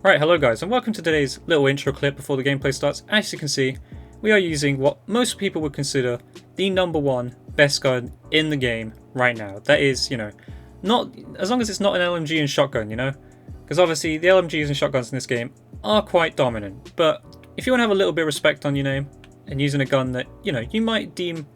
Right, hello guys, and welcome to today's little intro clip before the gameplay starts. As you can see, we are using what most people would consider the #1 best gun in the game right now. That is, not as long as it's not an LMG and shotgun, because obviously the LMGs and shotguns in this game are quite dominant. But if you want to have a little bit of respect on your name and using a gun that you might deem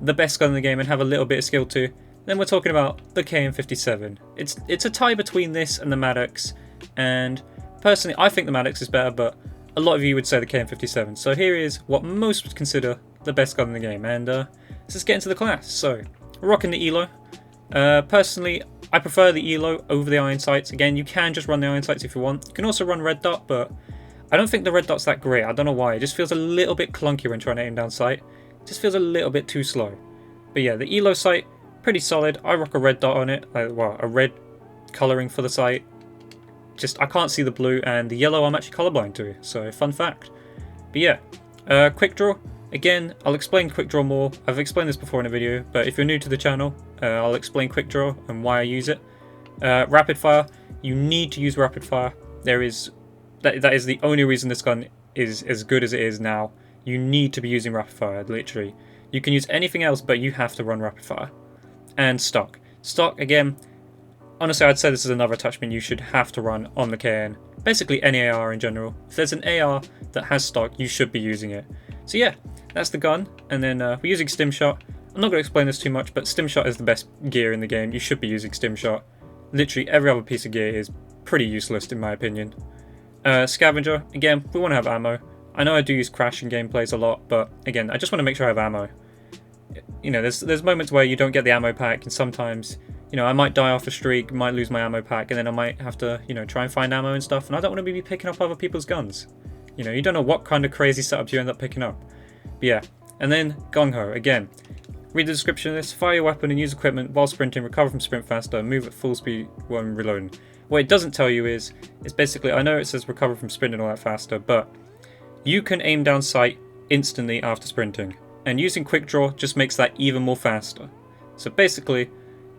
the best gun in the game and have a little bit of skill to, then we're talking about the KN-57. It's a tie between this and the Maddox, and personally, I think the Maddox is better, but a lot of you would say the KN-57. So here is what most would consider the best gun in the game, and let's just get into the class. So, we're rocking the ELO. Personally, I prefer the ELO over the iron sights. Again, you can just run the iron sights if you want. You can also run red dot, but I don't think the red dot's that great. I don't know why. It just feels a little bit clunky when trying to aim down sight. It just feels a little bit too slow. But yeah, the ELO sight, pretty solid. I rock a red dot on it. Well, a red colouring for the sight. I can't see the blue, and the yellow I'm actually colorblind to, so fun fact. But yeah, quick draw. Again, I'll explain quick draw more. I've explained this before in a video, but if you're new to the channel, I'll explain quick draw and why I use it. Rapid fire, you need to use rapid fire. That is the only reason this gun is as good as it is now. You need to be using rapid fire, literally. You can use anything else, but you have to run rapid fire. And stock. Stock, again, honestly, I'd say this is another attachment you should have to run on the KN. Basically any AR in general. If there's an AR that has stock, you should be using it. So yeah, that's the gun. And then we're using stim shot. I'm not going to explain this too much, but stim shot is the best gear in the game. You should be using stim shot. Literally every other piece of gear is pretty useless in my opinion. Scavenger, again, we want to have ammo. I know I do use crash in gameplays a lot, but again, I just want to make sure I have ammo. There's moments where you don't get the ammo pack, and sometimes I might die off a streak, might lose my ammo pack, and then I might have to, try and find ammo and stuff, and I don't want to be picking up other people's guns. You don't know what kind of crazy setups you end up picking up. But yeah, and then gung-ho, again. Read the description of this, fire your weapon and use equipment while sprinting, recover from sprint faster, move at full speed when reloading. What it doesn't tell you is basically, I know it says recover from sprinting all that faster, but you can aim down sight instantly after sprinting, and using quick draw just makes that even more faster. So basically,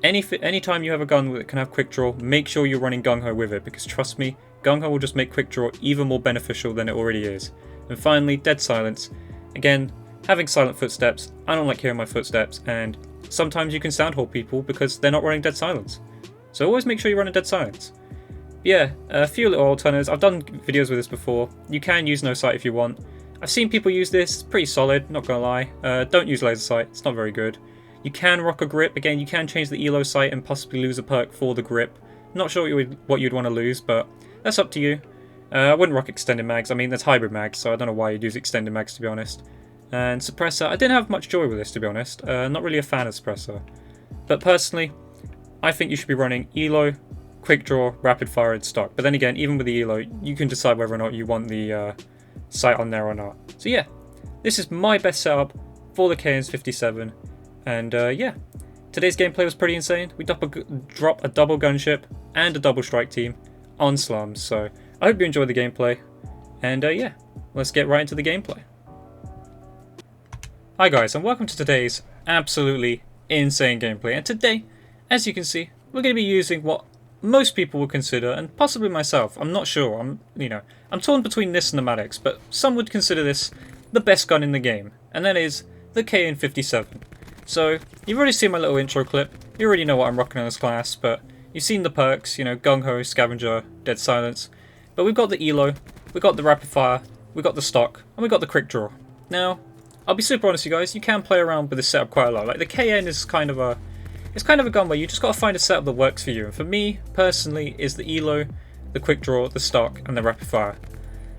anytime you have a gun that can have quick draw, make sure you're running gung-ho with it, because trust me, gung-ho will just make quick draw even more beneficial than it already is. And finally, dead silence. Again, having silent footsteps, I don't like hearing my footsteps, and sometimes you can soundhole people because they're not running dead silence. So always make sure you run a dead silence. Yeah, a few little alternatives. I've done videos with this before. You can use no sight if you want. I've seen people use this, it's pretty solid, not gonna lie. Don't use laser sight, it's not very good. You can rock a grip. Again, you can change the ELO sight and possibly lose a perk for the grip. Not sure what you'd want to lose, but that's up to you. I wouldn't rock extended mags. I mean, there's hybrid mags, so I don't know why you'd use extended mags, to be honest. And Suppressor, I didn't have much joy with this, to be honest. Not really a fan of Suppressor. But personally, I think you should be running ELO, quick draw, rapid fire, and stock. But then again, even with the ELO, you can decide whether or not you want the sight on there or not. So yeah, this is my best setup for the KN-57. And yeah, today's gameplay was pretty insane. We drop a double gunship and a double strike team on slums. So I hope you enjoyed the gameplay. And yeah, let's get right into the gameplay. Hi guys, and welcome to today's absolutely insane gameplay. And today, as you can see, we're going to be using what most people would consider, and possibly myself, I'm not sure. I'm torn between this and the Maddox, but some would consider this the best gun in the game, and that is the KN-57. So, you've already seen my little intro clip, you already know what I'm rocking on this class, but you've seen the perks, gung-ho, scavenger, dead silence. But we've got the ELO, we've got the rapid fire, we've got the stock, and we've got the quick draw. Now, I'll be super honest with you guys, you can play around with this setup quite a lot. Like, the KN is kind of a gun where you just got to find a setup that works for you. And for me, personally, is the ELO, the quick draw, the stock, and the rapid fire.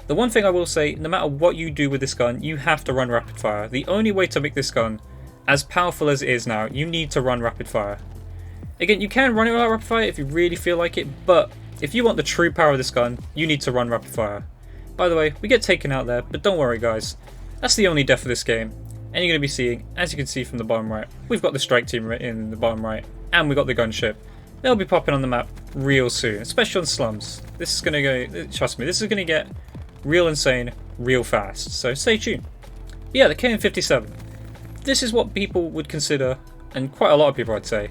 The one thing I will say, no matter what you do with this gun, you have to run rapid fire. The only way to make this gun as powerful as it is now, you need to run rapid fire. Again, you can run it without rapid fire if you really feel like it, but if you want the true power of this gun, you need to run rapid fire. By the way, we get taken out there, but don't worry guys, that's the only death of this game. And you're going to be seeing, as you can see from the bottom right, we've got the strike team in the bottom right, and we've got the gunship. They'll be popping on the map real soon, especially on slums. This is going to go, trust me, this is going to get real insane real fast, so stay tuned. But yeah, the KN-57. This is what people would consider, and quite a lot of people I'd say,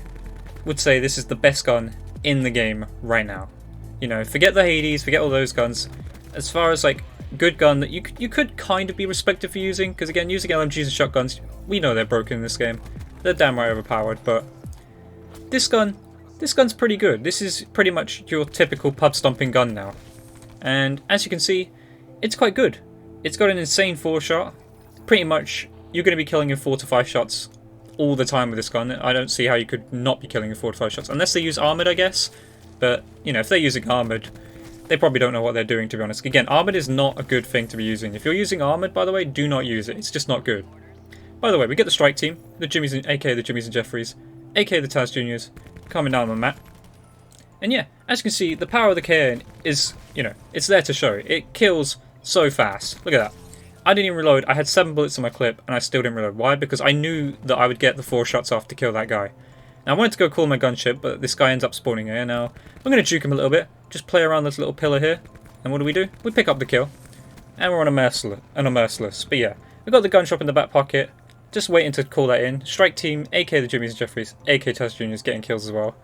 would say this is the best gun in the game right now. You know, forget the Hades, forget all those guns. As far as like good gun that you could kind of be respected for using, because again, using LMGs and shotguns, we know they're broken in this game. They're damn right overpowered, but this gun's pretty good. This is pretty much your typical pub stomping gun now. And as you can see, it's quite good. It's got an insane 4-shot. Pretty much, you're going to be killing in 4 to 5 shots all the time with this gun. I don't see how you could not be killing in 4 to 5 shots, unless they use armored, I guess. But, you know, if they're using armored, they probably don't know what they're doing, to be honest. Again, armored is not a good thing to be using. If you're using armored, by the way, do not use it. It's just not good. By the way, we get the strike team, the Jimmys and aka the Jimmys and Jeffries, aka the Taz Juniors, coming down on the map. And yeah, as you can see, the power of the KN is, you know, it's there to show. It kills so fast. Look at that. I didn't even reload. I had 7 bullets in my clip, and I still didn't reload. Why? Because I knew that I would get the 4 shots off to kill that guy. Now, I wanted to go call my gunship, but this guy ends up spawning here. Now, I'm going to juke him a little bit. Just play around this little pillar here. And what do? We pick up the kill. And we're on a merciless. But yeah, we've got the gunship in the back pocket. Just waiting to call that in. Strike team, aka the Jimmys and Jeffries, aka Taz Juniors, getting kills as well.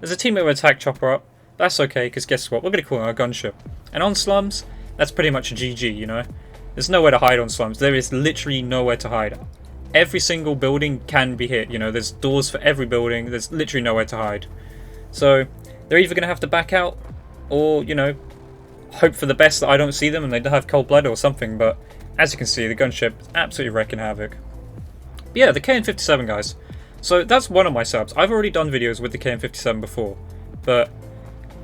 There's a teammate with attack chopper up. That's okay, because guess what? We're going to call our gunship. And on slums, that's pretty much a GG, you know? There's nowhere to hide on slums. There is literally nowhere to hide. Every single building can be hit, you know? There's doors for every building. There's literally nowhere to hide. So, they're either going to have to back out, or, you know, hope for the best that I don't see them and they have cold blood or something. But, as you can see, the gunship is absolutely wrecking havoc. But yeah, the KN-57, guys. So, that's one of my subs. I've already done videos with the KN-57 before. But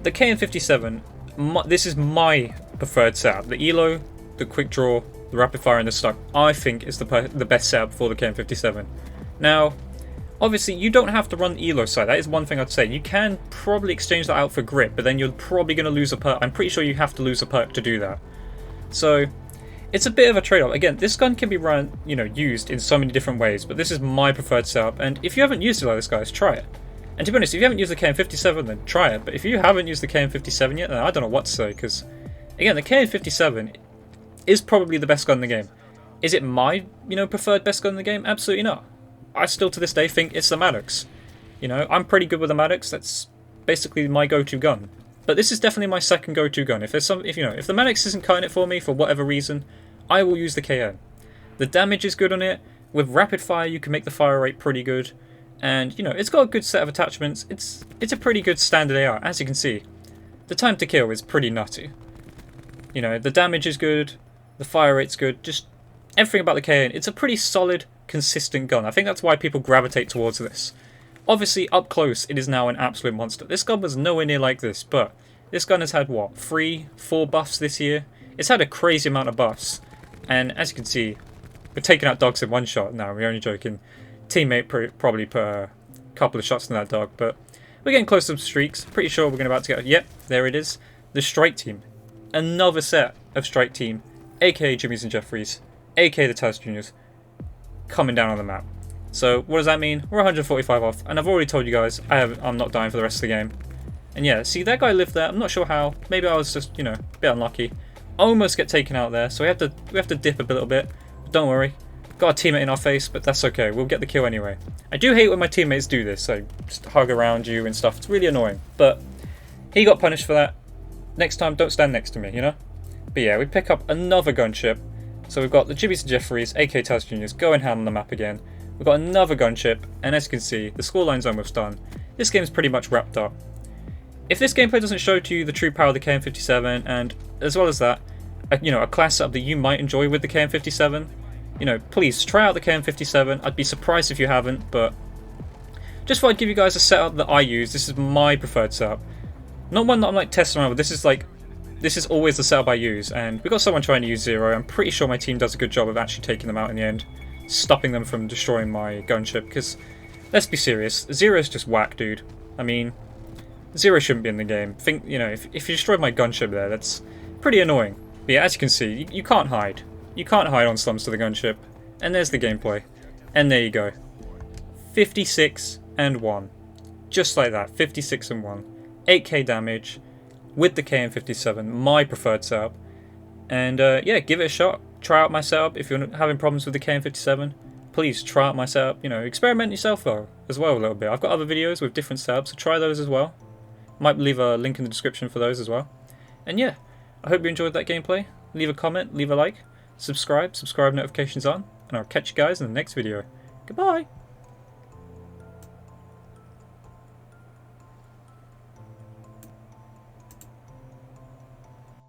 the KN-57, this is my preferred setup. The ELO, the quick draw, the rapid fire, and the stock, I think is the best setup for the KN-57. Now, obviously, you don't have to run the ELO side. That is one thing I'd say. You can probably exchange that out for grip, but then you're probably going to lose a perk. I'm pretty sure you have to lose a perk to do that. So, it's a bit of a trade-off. Again, this gun can be run, you know, used in so many different ways, but this is my preferred setup. And if you haven't used it like this, guys, try it. And to be honest, if you haven't used the KN-57, then try it. But if you haven't used the KN-57 yet, then I don't know what to say, because, again, the KN-57 is probably the best gun in the game. Is it my, you know, preferred best gun in the game? Absolutely not. I still, to this day, think it's the Maddox. You know, I'm pretty good with the Maddox. That's basically my go-to gun. But this is definitely my second go-to gun. If the Maddox isn't cutting it for me for whatever reason, I will use the KN. The damage is good on it. With rapid fire, you can make the fire rate pretty good. And, you know, it's got a good set of attachments. It's a pretty good standard AR, as you can see. The time to kill is pretty nutty. You know, the damage is good. The fire rate's good. Just everything about the KN. It's a pretty solid, consistent gun. I think that's why people gravitate towards this. Obviously, up close, it is now an absolute monster. This gun was nowhere near like this, but this gun has had, what, 3-4 buffs this year? It's had a crazy amount of buffs. And as you can see, we're taking out dogs in one shot. No, we're only joking. Teammate probably put a couple of shots in that dog, but we're getting close to some streaks. Pretty sure we're about to get... Yep, there it is. The strike team. Another set of strike team, aka Jimmys and Jeffries, aka the Taz Juniors, coming down on the map. So what does that mean? We're 145 off, and I've already told you guys I'm not dying for the rest of the game. And yeah, see, that guy lived there. I'm not sure how. Maybe I was just, you know, a bit unlucky. Almost get taken out there, so we have to dip a little bit. But don't worry, got a teammate in our face, but that's okay. We'll get the kill anyway. I do hate when my teammates do this, so just hug around you and stuff. It's really annoying, but he got punished for that. Next time, don't stand next to me, you know? But yeah, we pick up another gunship. So we've got the Jimmys and Jeffries, aka Taz Juniors, going ham on the map again. We've got another gunship, and as you can see, the scoreline's almost done. This game's pretty much wrapped up. If this gameplay doesn't show to you the true power of the KN-57, and as well as that, you know, a class setup that you might enjoy with the KN-57, you know, please try out the KN-57. I'd be surprised if you haven't, but just thought I'd give you guys a setup that I use. This is my preferred setup. Not one that I'm like testing around with. This is always the setup I use, and we've got someone trying to use Zero. I'm pretty sure my team does a good job of actually taking them out in the end, stopping them from destroying my gunship, because let's be serious, Zero's just whack, dude. I mean, Zero shouldn't be in the game. Think, you know, if you destroyed my gunship there, that's pretty annoying. But yeah, as you can see, you can't hide. You can't hide on slums to the gunship. And there's the gameplay. And there you go. 56 and 1. Just like that, 56 and 1. 8k damage with the KN-57, my preferred setup. And yeah, give it a shot. Try out my setup. If you're having problems with the KN-57, please try out my setup. You know, experiment yourself though, as well a little bit. I've got other videos with different setups, so try those as well. Might leave a link in the description for those as well. And yeah, I hope you enjoyed that gameplay. Leave a comment, leave a like, subscribe notifications on, and I'll catch you guys in the next video. Goodbye!